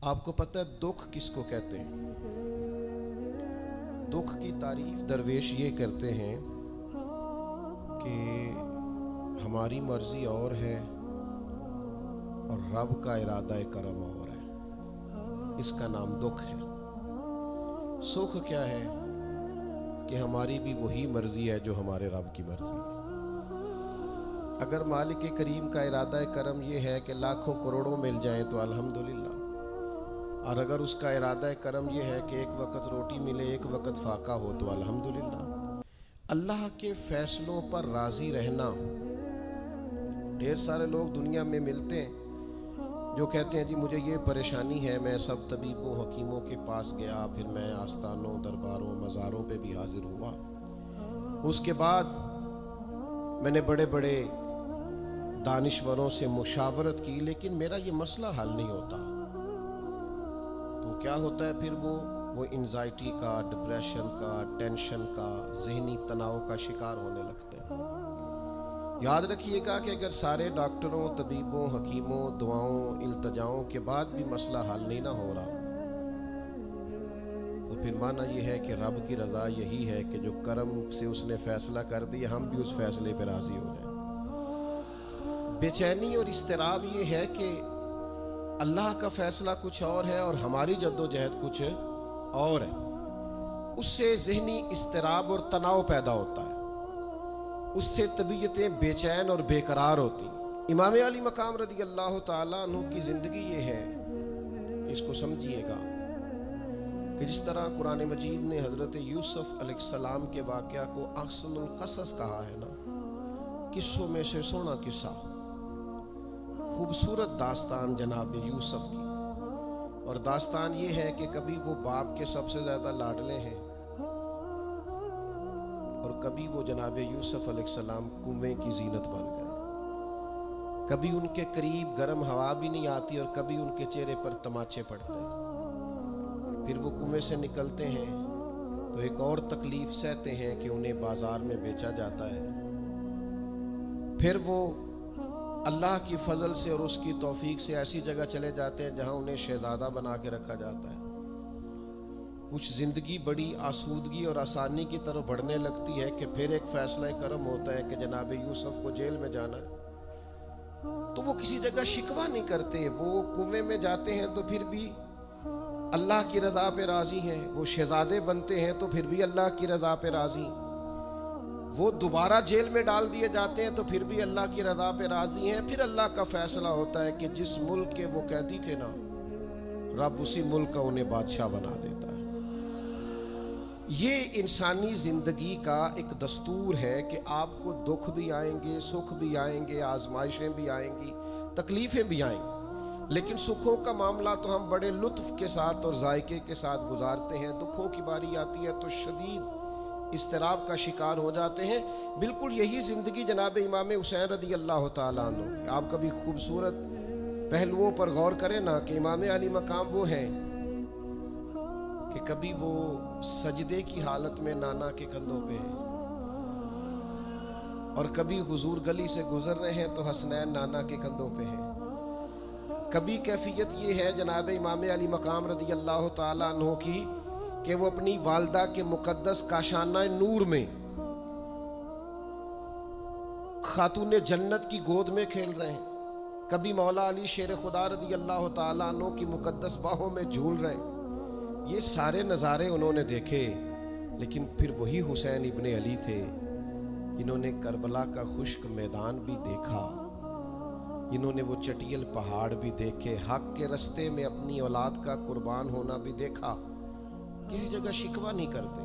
آپ کو پتہ ہے دکھ کس کو کہتے ہیں؟ دکھ کی تعریف درویش یہ کرتے ہیں کہ ہماری مرضی اور ہے اور رب کا ارادہ کرم اور ہے، اس کا نام دکھ ہے۔ سکھ کیا ہے کہ ہماری بھی وہی مرضی ہے جو ہمارے رب کی مرضی ہے۔ اگر مالک کریم کا ارادہ کرم یہ ہے کہ لاکھوں کروڑوں مل جائیں تو الحمدللہ، اور اگر اس کا ارادہ کرم یہ ہے کہ ایک وقت روٹی ملے ایک وقت فاقہ ہو تو الحمدللہ۔ اللہ کے فیصلوں پر راضی رہنا۔ ڈھیر سارے لوگ دنیا میں ملتے ہیں جو کہتے ہیں جی مجھے یہ پریشانی ہے، میں سب طبیبوں حکیموں کے پاس گیا، پھر میں آستانوں درباروں مزاروں پہ بھی حاضر ہوا، اس کے بعد میں نے بڑے بڑے دانشوروں سے مشاورت کی، لیکن میرا یہ مسئلہ حل نہیں ہوتا۔ تو کیا ہوتا ہے پھر وہ انزائٹی کا، ڈپریشن کا، ٹینشن کا، ذہنی تناؤ کا شکار ہونے لگتے ہیں۔ یاد رکھیے گا کہ اگر سارے ڈاکٹروں، طبیبوں، حکیموں، دعاؤں، التجاؤں کے بعد بھی مسئلہ حل نہیں نہ ہو رہا، تو پھر معنی یہ ہے کہ رب کی رضا یہی ہے کہ جو کرم سے اس نے فیصلہ کر دیا ہم بھی اس فیصلے پہ راضی ہو جائیں۔ بے چینی اور اضطراب یہ ہے کہ اللہ کا فیصلہ کچھ اور ہے اور ہماری جد و جہد کچھ اور ہے، اس سے ذہنی اضطراب اور تناؤ پیدا ہوتا ہے، اس سے طبیعتیں بے چین اور بے قرار ہوتی ہیں۔ امام علی مقام رضی اللہ تعالیٰ عنہ کی زندگی یہ ہے، اس کو سمجھیے گا کہ جس طرح قرآن مجید نے حضرت یوسف علیہ السلام کے واقعہ کو احسن القصص کہا ہے نا، قصوں میں سے سونا قصہ، خوبصورت داستان جناب یوسف کی، اور داستان یہ ہے کہ کبھی وہ باپ کے سب سے زیادہ لاڈلے ہیں اور کبھی وہ جناب یوسف علیہ السلام کنویں کی زینت بن گئے، کبھی ان کے قریب گرم ہوا بھی نہیں آتی اور کبھی ان کے چہرے پر تماچے پڑتے ہیں۔ پھر وہ کنویں سے نکلتے ہیں تو ایک اور تکلیف سہتے ہیں کہ انہیں بازار میں بیچا جاتا ہے۔ پھر وہ اللہ کی فضل سے اور اس کی توفیق سے ایسی جگہ چلے جاتے ہیں جہاں انہیں شہزادہ بنا کے رکھا جاتا ہے۔ کچھ زندگی بڑی آسودگی اور آسانی کی طرف بڑھنے لگتی ہے کہ پھر ایک فیصلہ کرم ہوتا ہے کہ جناب یوسف کو جیل میں جانا ہے، تو وہ کسی جگہ شکوہ نہیں کرتے، وہ کنویں میں جاتے ہیں تو پھر بھی اللہ کی رضا پہ راضی ہیں، وہ شہزادے بنتے ہیں تو پھر بھی اللہ کی رضا پہ راضی، وہ دوبارہ جیل میں ڈال دیے جاتے ہیں تو پھر بھی اللہ کی رضا پہ راضی ہیں۔ پھر اللہ کا فیصلہ ہوتا ہے کہ جس ملک کے وہ قیدی تھے نا، رب اسی ملک کا انہیں بادشاہ بنا دیتا ہے۔ یہ انسانی زندگی کا ایک دستور ہے کہ آپ کو دکھ بھی آئیں گے، سکھ بھی آئیں گے، آزمائشیں بھی آئیں گی، تکلیفیں بھی آئیں گی، لیکن سکھوں کا معاملہ تو ہم بڑے لطف کے ساتھ اور ذائقے کے ساتھ گزارتے ہیں، دکھوں کی باری آتی ہے تو شدید اضطراب کا شکار ہو جاتے ہیں۔ بالکل یہی زندگی جناب امام حسین رضی اللہ تعالیٰ عنہ، آپ کبھی خوبصورت پہلوؤں پر غور کریں نا کہ امام علی مقام وہ ہیں کہ کبھی وہ سجدے کی حالت میں نانا کے کندھوں پہ ہیں اور کبھی حضور گلی سے گزر رہے ہیں تو حسنین نانا کے کندھوں پہ ہیں۔ کبھی کیفیت یہ ہے جناب امام علی مقام رضی اللہ تعالیٰ عنہ کی کہ وہ اپنی والدہ کے مقدس کاشانہ نور میں خاتون جنت کی گود میں کھیل رہے ہیں، کبھی مولا علی شیر خدا رضی اللہ تعالیٰ عنہ کی مقدس باہوں میں جھول رہے ہیں۔ یہ سارے نظارے انہوں نے دیکھے، لیکن پھر وہی حسین ابن علی تھے جنہوں نے کربلا کا خشک میدان بھی دیکھا، جنہوں نے وہ چٹیل پہاڑ بھی دیکھے، حق کے رستے میں اپنی اولاد کا قربان ہونا بھی دیکھا۔ کسی جگہ شکوہ نہیں کرتے،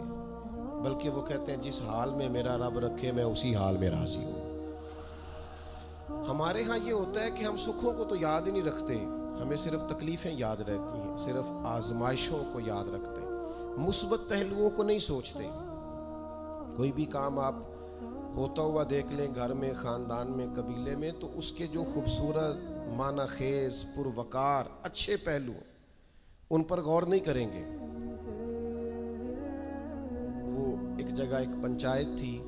بلکہ وہ کہتے ہیں جس حال میں میرا رب رکھے میں اسی حال میں راضی ہوں۔ ہمارے ہاں یہ ہوتا ہے کہ ہم سکھوں کو تو یاد ہی نہیں رکھتے، ہمیں صرف تکلیفیں یاد رہتی ہیں، صرف آزمائشوں کو یاد رکھتے ہیں، مثبت پہلوؤں کو نہیں سوچتے۔ کوئی بھی کام آپ ہوتا ہوا دیکھ لیں گھر میں، خاندان میں، قبیلے میں، تو اس کے جو خوبصورت، معنی خیز، پروقار، اچھے پہلو ان پر غور نہیں کریں گے۔ وہ ایک جگہ ایک پنچایت تھی،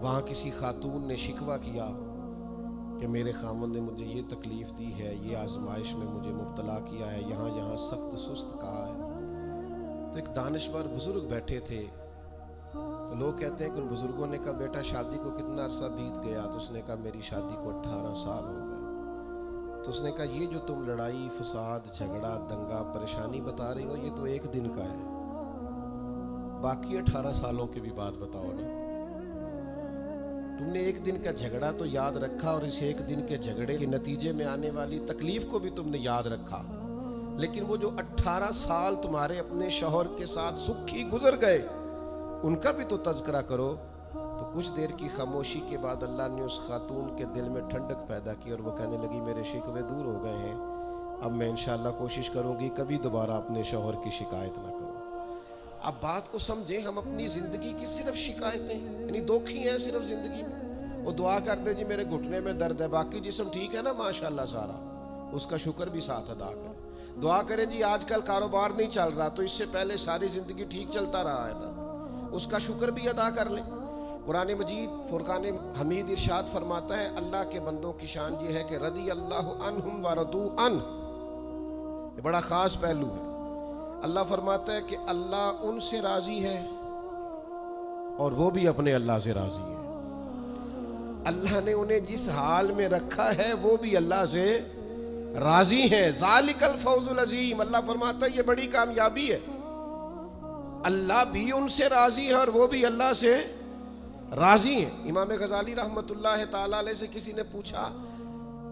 وہاں کسی خاتون نے شکوہ کیا کہ میرے خاوند نے مجھے یہ تکلیف دی ہے، یہ آزمائش میں مجھے مبتلا کیا ہے، یہاں یہاں سخت سست کہا ہے۔ تو ایک دانشور بزرگ بیٹھے تھے، تو لوگ کہتے ہیں کہ ان بزرگوں نے کہا بیٹا شادی کو کتنا عرصہ بیت گیا؟ تو اس نے کہا میری شادی کو 18 سال ہو گئے۔ تو اس نے کہا یہ جو تم لڑائی فساد جھگڑا دنگا پریشانی بتا رہے ہو یہ تو ایک دن کا ہے، باقی 18 سالوں کی بھی بات بتاؤ نا۔ تم نے ایک دن کا جھگڑا تو یاد رکھا اور اس ایک دن کے جھگڑے کے نتیجے میں آنے والی تکلیف کو بھی تم نے یاد رکھا، لیکن وہ جو 18 سال تمہارے اپنے شوہر کے ساتھ سکھی گزر گئے ان کا بھی تو تذکرہ کرو۔ تو کچھ دیر کی خاموشی کے بعد اللہ نے اس خاتون کے دل میں ٹھنڈک پیدا کی اور وہ کہنے لگی میرے شکوے دور ہو گئے ہیں، اب میں انشاءاللہ کوشش کروں گی کبھی دوبارہ اپنے شوہر کی شکایت نہ کروں۔ اب بات کو سمجھیں، ہم اپنی زندگی کی صرف شکایتیں یعنی دکھی ہیں صرف زندگی میں، وہ دعا کر دیں جی میرے گھٹنے میں درد ہے، باقی جسم ٹھیک ہے نا ماشاءاللہ سارا، اس کا شکر بھی ساتھ ادا کریں۔ دعا کریں جی آج کل کاروبار نہیں چل رہا تو اس سے پہلے ساری زندگی ٹھیک چلتا رہا ہے نا، اس کا شکر بھی ادا کر لیں۔ قرآن مجید فرقان حمید ارشاد فرماتا ہے اللہ کے بندوں کی شان یہ ہے کہ رضی اللہ عنہم ورضوا عنہ، یہ بڑا خاص پہلو ہے۔ اللہ فرماتا ہے کہ اللہ ان سے راضی ہے اور وہ بھی اپنے اللہ سے راضی ہے۔ اللہ نے انہیں جس حال میں رکھا ہے وہ بھی اللہ سے راضی ہیں۔ ذالک الفوز العظیم، اللہ فرماتا ہے یہ بڑی کامیابی ہے، اللہ بھی ان سے راضی ہے اور وہ بھی اللہ سے راضی ہیں۔ امام غزالی رحمت اللہ تعالیٰ علیہ سے کسی نے پوچھا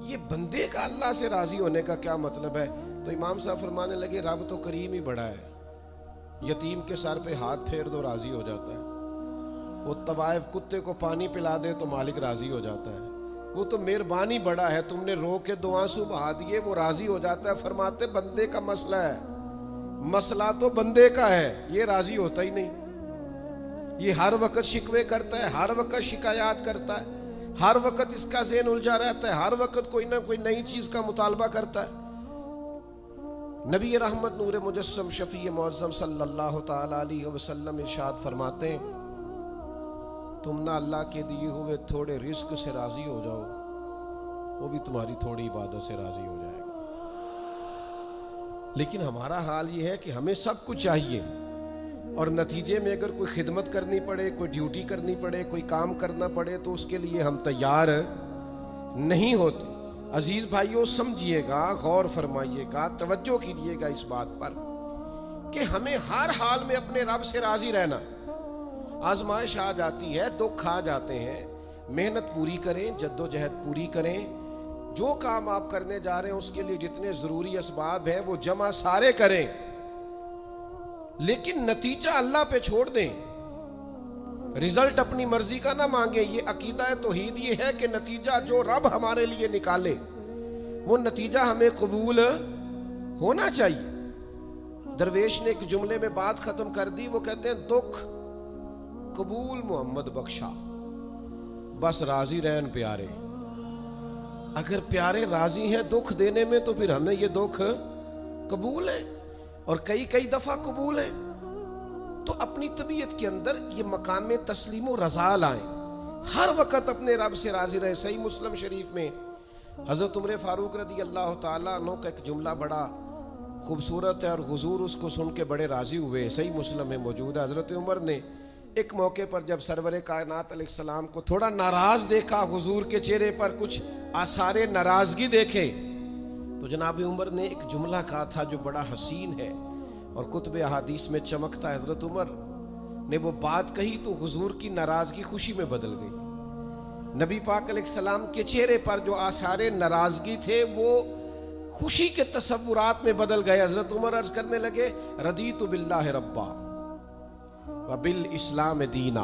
یہ بندے کا اللہ سے راضی ہونے کا کیا مطلب ہے؟ تو امام صاحب فرمانے لگے رب تو کریم ہی بڑا ہے، یتیم کے سر پہ ہاتھ پھیر دو راضی ہو جاتا ہے، وہ طوائف کتے کو پانی پلا دے تو مالک راضی ہو جاتا ہے، وہ تو مہربانی بڑا ہے، تم نے رو کے 2 آنسو بہا دیے وہ راضی ہو جاتا ہے۔ فرماتے بندے کا مسئلہ ہے، مسئلہ تو بندے کا ہے، یہ راضی ہوتا ہی نہیں، یہ ہر وقت شکوے کرتا ہے، ہر وقت شکایات کرتا ہے، ہر وقت اس کا ذہن الجھا رہتا ہے، ہر وقت کوئی نہ کوئی نئی چیز کا مطالبہ کرتا ہے۔ نبی رحمت نور مجسم شفیع معظم صلی اللہ تعالی علیہ وسلم ارشاد فرماتے ہیں تم نہ اللہ کے دیے ہوئے تھوڑے رزق سے راضی ہو جاؤ وہ بھی تمہاری تھوڑی عبادت سے راضی ہو جائے گا۔ لیکن ہمارا حال یہ ہے کہ ہمیں سب کچھ چاہیے اور نتیجے میں اگر کوئی خدمت کرنی پڑے، کوئی ڈیوٹی کرنی پڑے، کوئی کام کرنا پڑے تو اس کے لیے ہم تیار نہیں ہوتے۔ عزیز بھائیوں سمجھیے گا، غور فرمائیے گا، توجہ کیجیے گا اس بات پر کہ ہمیں ہر حال میں اپنے رب سے راضی رہنا۔ آزمائش آ جاتی ہے، دکھ آ جاتے ہیں، محنت پوری کریں، جد و جہد پوری کریں، جو کام آپ کرنے جا رہے ہیں اس کے لیے جتنے ضروری اسباب ہیں وہ جمع سارے کریں، لیکن نتیجہ اللہ پہ چھوڑ دیں، رزلٹ اپنی مرضی کا نہ مانگیں۔ یہ عقیدہ توحید یہ ہے کہ نتیجہ جو رب ہمارے لیے نکالے وہ نتیجہ ہمیں قبول ہونا چاہیے۔ درویش نے ایک جملے میں بات ختم کر دی، وہ کہتے ہیں دکھ قبول محمد بخشا، بس راضی رہن پیارے۔ اگر پیارے راضی ہیں دکھ دینے میں تو پھر ہمیں یہ دکھ قبول ہے اور کئی دفعہ قبول ہے۔ تو اپنی طبیعت کے اندر یہ مقام تسلیم و رضا لائیں، ہر وقت اپنے رب سے راضی رہیں۔ صحیح مسلم شریف میں حضرت عمر فاروق رضی اللہ تعالیٰ عنہ کا ایک جملہ بڑا خوبصورت ہے اور حضور اس کو سن کے بڑے راضی ہوئے، صحیح مسلم میں موجود ہے۔ حضرت عمر نے ایک موقع پر جب سرور کائنات علیہ السلام کو تھوڑا ناراض دیکھا، حضور کے چہرے پر کچھ آثار ناراضگی دیکھے، تو جناب عمر نے ایک جملہ کہا تھا جو بڑا حسین ہے اور کتب احادیث میں چمکتا ہے۔ حضرت عمر نے وہ بات کہی تو حضور کی ناراضگی خوشی میں بدل گئی، نبی پاک علیہ السلام کے چہرے پر جو آثار ناراضگی تھے وہ خوشی کے تصورات میں بدل گئے۔ حضرت عمر عرض کرنے لگے رضیت باللہ ربا وبالاسلام دینا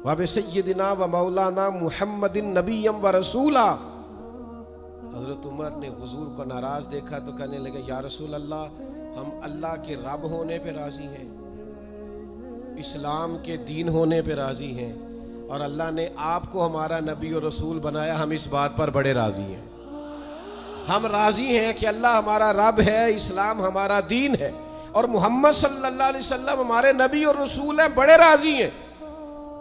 وبسیدنا ومولانا محمد نبی و رسولا۔ حضرت عمر نے حضور کو ناراض دیکھا تو کہنے لگے یا رسول اللہ، ہم اللہ کے رب ہونے پہ راضی ہیں، اسلام کے دین ہونے پہ راضی ہیں، اور اللہ نے آپ کو ہمارا نبی اور رسول بنایا، ہم اس بات پر بڑے راضی ہیں۔ ہم راضی ہیں کہ اللہ ہمارا رب ہے، اسلام ہمارا دین ہے، اور محمد صلی اللہ علیہ وسلم ہمارے نبی اور رسول ہیں، بڑے راضی ہیں۔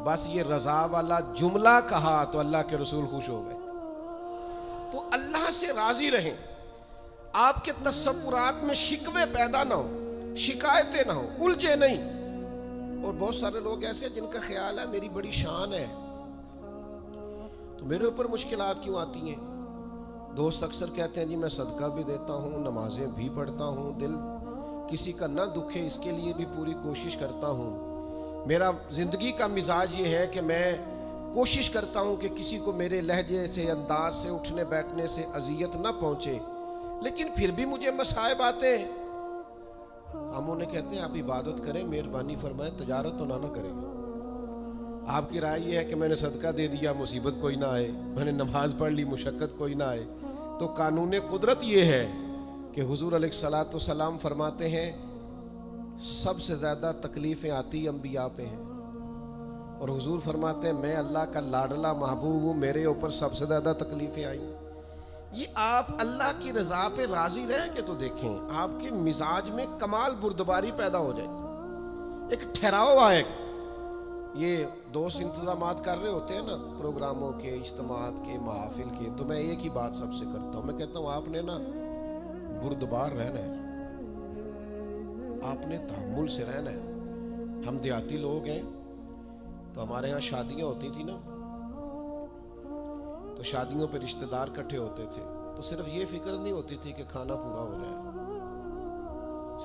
بس یہ رضا والا جملہ کہا تو اللہ کے رسول خوش ہو گئے۔ تو اللہ سے راضی رہیں، آپ کے تصورات میں شکوے پیدا نہ ہو، شکایتیں نہ ہو، الجھے نہیں۔ اور بہت سارے لوگ ایسے جن کا خیال ہے میری بڑی شان ہے تو میرے اوپر مشکلات کیوں آتی ہیں۔ دوست اکثر کہتے ہیں جی میں صدقہ بھی دیتا ہوں، نمازیں بھی پڑھتا ہوں، دل کسی کا نہ دکھے اس کے لیے بھی پوری کوشش کرتا ہوں، میرا زندگی کا مزاج یہ ہے کہ میں کوشش کرتا ہوں کہ کسی کو میرے لہجے سے، انداز سے، اٹھنے بیٹھنے سے اذیت نہ پہنچے، لیکن پھر بھی مجھے مصائب آتے ہیں۔ ہم انہیں کہتے ہیں آپ عبادت کریں، مہربانی فرمائیں، تجارت تو نہ کریں۔ آپ کی رائے یہ ہے کہ میں نے صدقہ دے دیا مصیبت کوئی نہ آئے، میں نے نماز پڑھ لی مشقت کوئی نہ آئے۔ تو قانون قدرت یہ ہے کہ حضور علیہ الصلوۃ والسلام فرماتے ہیں سب سے زیادہ تکلیفیں آتی انبیاء پہ ہیں، اور حضور فرماتے ہیں میں اللہ کا لاڈلا محبوب ہوں، میرے اوپر سب سے زیادہ تکلیفیں آئیں۔ یہ آپ اللہ کی رضا پہ راضی رہیں کہ تو دیکھیں آپ کے مزاج میں کمال بردباری پیدا ہو جائے گی، ایک ٹھہراؤ آئے گا۔ یہ دوست انتظامات کر رہے ہوتے ہیں نا پروگراموں کے، اجتماعات کے، محافل کے، تو میں ایک ہی بات سب سے کرتا ہوں، میں کہتا ہوں آپ نے نا بردبار رہنا ہے، آپ نے تحمل سے رہنا ہے۔ ہم دیہاتی لوگ ہیں تو ہمارے ہاں شادیاں ہوتی تھی نا، تو شادیوں پہ رشتہ دار کٹھے ہوتے تھے، تو صرف یہ فکر نہیں ہوتی تھی کہ کھانا پورا ہو جائے،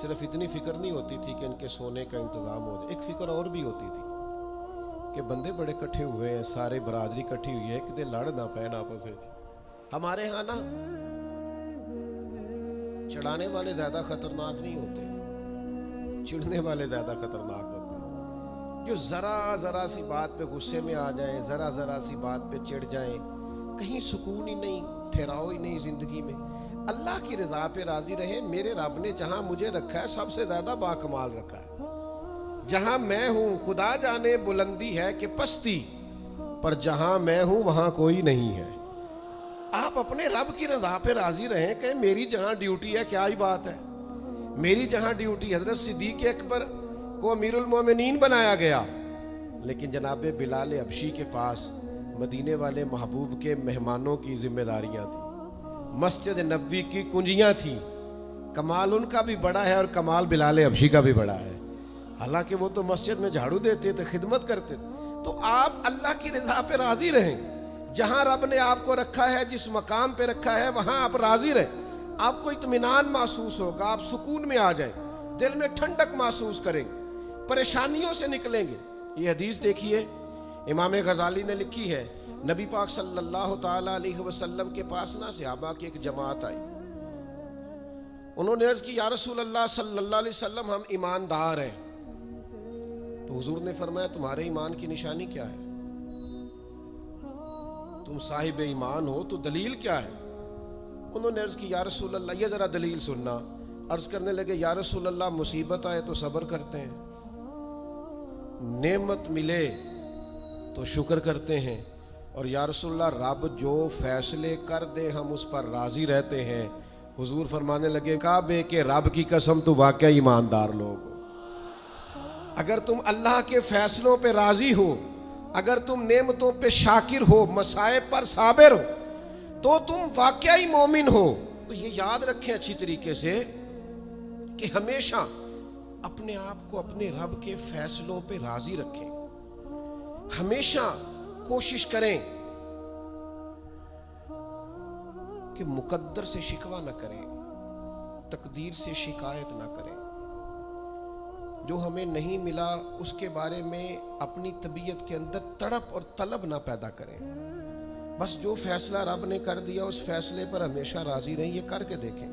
صرف اتنی فکر نہیں ہوتی تھی کہ ان کے سونے کا انتظام ہو جائے، ایک فکر اور بھی ہوتی تھی کہ بندے بڑے کٹھے ہوئے ہیں، سارے برادری کٹھی ہوئی ہے، کتے لڑ نہ پہن آپس میں۔ ہمارے ہاں نا چڑھانے والے زیادہ خطرناک نہیں ہوتے، چڑھنے والے زیادہ خطرناک ہوتے ہیں، جو ذرا سی بات پہ غصے میں آ جائیں، ذرا سی بات پہ چڑھ جائیں، کہیں سکون ہی نہیں، ٹھہراؤ ہی نہیں زندگی میں۔ اللہ کی رضا پہ راضی رہیں، میرے رب نے جہاں مجھے رکھا ہے سب سے زیادہ باکمال رکھا ہے۔ جہاں میں ہوں خدا جانے بلندی ہے کہ پستی، پر جہاں میں ہوں وہاں کوئی نہیں ہے۔ آپ اپنے رب کی رضا پہ راضی رہیں کہ میری جہاں ڈیوٹی ہے، کیا ہی بات ہے، میری جہاں ڈیوٹی، حضرت صدیق اکبر کو امیر المومنین بنایا گیا، لیکن جناب بلال حبشی کے پاس مدینے والے محبوب کے مہمانوں کی ذمہ داریاں تھیں، مسجد نبوی کی کنجیاں تھیں۔ کمال ان کا بھی بڑا ہے اور کمال بلال حبشی کا بھی بڑا ہے، حالانکہ وہ تو مسجد میں جھاڑو دیتے تھے، خدمت کرتے تھے۔ تو آپ اللہ کی رضا پہ راضی رہیں، جہاں رب نے آپ کو رکھا ہے، جس مقام پہ رکھا ہے وہاں آپ راضی رہیں، آپ کو اطمینان محسوس ہوگا، آپ سکون میں آ جائیں، دل میں ٹھنڈک محسوس کریں گے، پریشانیوں سے نکلیں گے۔ یہ حدیث دیکھیے امام غزالی نے لکھی ہے، نبی پاک صلی اللہ تعالیٰ علیہ وسلم کے پاس نا صحابہ کی ایک جماعت آئی، انہوں نے عرض کی یا رسول اللہ صلی اللہ علیہ وسلم ہم ایماندار ہیں۔ تو حضور نے فرمایا تمہارے ایمان کی نشانی کیا ہے، تم صاحب ایمان ہو تو دلیل کیا ہے؟ انہوں نے عرض کی یا رسول اللہ، یہ ذرا دلیل سننا۔ عرض کرنے لگے یا رسول اللہ مصیبت آئے تو صبر کرتے ہیں، نعمت ملے تو شکر کرتے ہیں، اور یا رسول اللہ رب جو فیصلے کر دے ہم اس پر راضی رہتے ہیں۔ حضور فرمانے لگے کعبے کے رب کی قسم تو واقعی ایماندار لوگ ہو، اگر تم اللہ کے فیصلوں پہ راضی ہو، اگر تم نعمتوں پہ شاکر ہو، مصائب پر صابر ہو، تو تم واقعی مومن ہو۔ تو یہ یاد رکھیں اچھی طریقے سے کہ ہمیشہ اپنے آپ کو اپنے رب کے فیصلوں پہ راضی رکھیں، ہمیشہ کوشش کریں کہ مقدر سے شکوہ نہ کریں، تقدیر سے شکایت نہ کریں، جو ہمیں نہیں ملا اس کے بارے میں اپنی طبیعت کے اندر تڑپ اور طلب نہ پیدا کریں، بس جو فیصلہ رب نے کر دیا اس فیصلے پر ہمیشہ راضی رہیں۔ یہ کر کے دیکھیں۔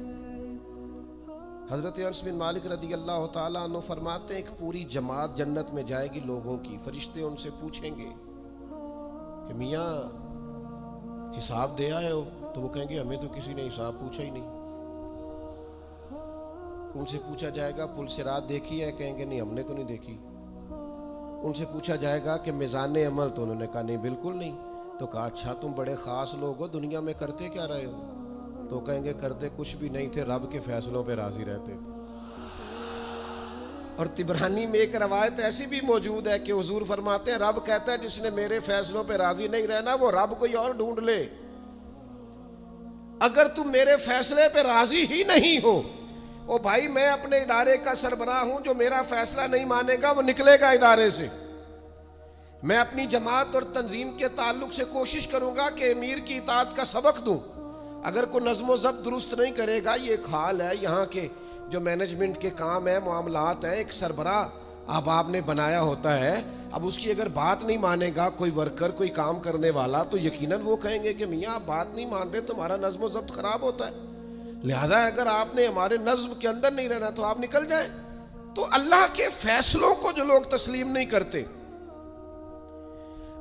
حضرت انس بن مالک رضی اللہ تعالیٰ عنہ فرماتے ہیں ایک پوری جماعت جنت میں جائے گی لوگوں کی، فرشتے ان سے پوچھیں گے کہ میاں حساب دے آئے ہو؟ تو وہ کہیں گے ہمیں تو کسی نے حساب پوچھا ہی نہیں۔ ان سے پوچھا جائے گا پل صراط دیکھی ہے؟ کہیں گے نہیں ہم نے تو نہیں دیکھی۔ ان سے پوچھا جائے گا کہ میزان عمل؟ تو انہوں نے کہا نہیں بالکل نہیں۔ تو کہا اچھا تم بڑے خاص لوگ ہو، دنیا میں کرتے کیا رہے ہو؟ تو کہیں گے کرتے کچھ بھی نہیں تھے، رب کے فیصلوں پہ راضی رہتے تھے۔ اور طبرانی میں ایک روایت ایسی بھی موجود ہے کہ حضور فرماتے ہیں رب کہتا ہے جس نے میرے فیصلوں پہ راضی نہیں رہنا وہ رب کوئی اور ڈھونڈ لے۔ اگر تم میرے فیصلے پہ راضی ہی نہیں ہو، او بھائی میں اپنے ادارے کا سربراہ ہوں، جو میرا فیصلہ نہیں مانے گا وہ نکلے گا ادارے سے۔ میں اپنی جماعت اور تنظیم کے تعلق سے کوشش کروں گا کہ امیر کی اطاعت کا سبق دوں۔ اگر کوئی نظم و ضبط درست نہیں کرے گا، یہ ایک حال ہے یہاں کے جو مینجمنٹ کے کام ہیں، معاملات ہیں، ایک سربراہ آپ نے بنایا ہوتا ہے، اب اس کی اگر بات نہیں مانے گا کوئی ورکر، کوئی کام کرنے والا، تو یقیناً وہ کہیں گے کہ میاں آپ بات نہیں مان رہے، تمہارا نظم و ضبط خراب ہوتا ہے، لہذا اگر آپ نے ہمارے نظم کے اندر نہیں رہنا تو آپ نکل جائیں۔ تو اللہ کے فیصلوں کو جو لوگ تسلیم نہیں کرتے،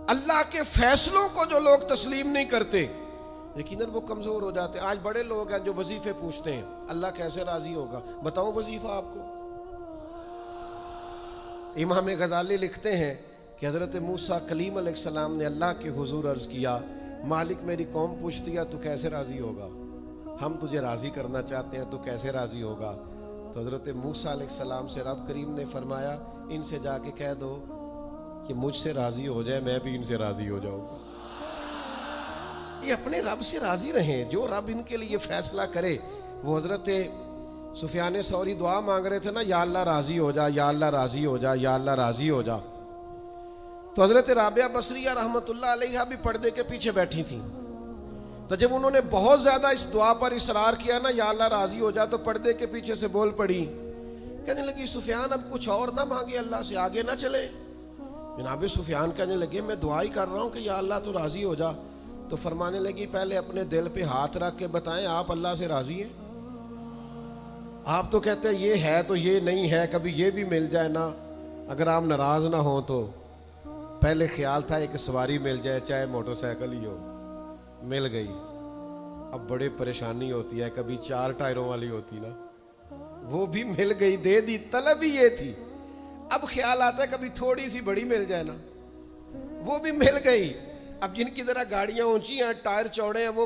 اللہ کے فیصلوں کو جو لوگ تسلیم نہیں کرتے، یقیناً وہ کمزور ہو جاتے ہیں۔ آج بڑے لوگ ہیں جو وظیفے پوچھتے ہیں، اللہ کیسے راضی ہوگا؟ بتاؤں وظیفہ آپ کو؟ امام غزالی لکھتے ہیں کہ حضرت موسیٰ کلیم علیہ السلام نے اللہ کے حضور عرض کیا، مالک میری قوم پوچھتی ہے تو کیسے راضی ہوگا؟ ہم تجھے راضی کرنا چاہتے ہیں تو کیسے راضی ہوگا؟ تو حضرت موسیٰ علیہ السلام سے رب کریم نے فرمایا، ان سے جا کے کہہ دو کہ مجھ سے راضی ہو جائے، میں بھی ان سے راضی ہو جاؤں گا۔ یہ اپنے رب سے راضی رہیں، جو رب ان کے لیے فیصلہ کرے۔ وہ حضرت سفیان ثوری دعا مانگ رہے تھے نا، یا اللہ راضی ہو جا، یا اللہ راضی ہو جا، یا اللہ راضی ہو جا۔ تو حضرت رابعہ بصریہ رحمۃ اللہ علیہا بھی پردے کے پیچھے بیٹھی تھیں، تو جب انہوں نے بہت زیادہ اس دعا پر اصرار کیا نا، یا اللہ راضی ہو جا، تو پردے کے پیچھے سے بول پڑی، کہنے لگی سفیان اب کچھ اور نہ مانگے اللہ سے، آگے نہ چلے۔ جناب سفیان کہنے لگے میں دعا ہی کر رہا ہوں کہ یا اللہ تو راضی ہو جا۔ تو فرمانے لگی پہلے اپنے دل پہ ہاتھ رکھ کے بتائیں آپ اللہ سے راضی ہیں؟ آپ تو کہتے ہیں یہ ہے تو یہ نہیں ہے، کبھی یہ بھی مل جائے نا، اگر آپ ناراض نہ ہوں تو۔ پہلے خیال تھا ایک سواری مل جائے، چاہے موٹر سائیکل ہی ہو، مل گئی، اب بڑے پریشانی ہوتی ہے، کبھی 4 ٹائروں والی ہوتی نا، وہ بھی مل گئی، دے دی، طلب ہی یہ تھی۔ اب خیال آتا ہے کبھی تھوڑی سی بڑی مل جائے نا، وہ بھی مل گئی۔ اب جن کی ذرا گاڑیاں اونچی ہیں، ٹائر چوڑے ہیں، وہ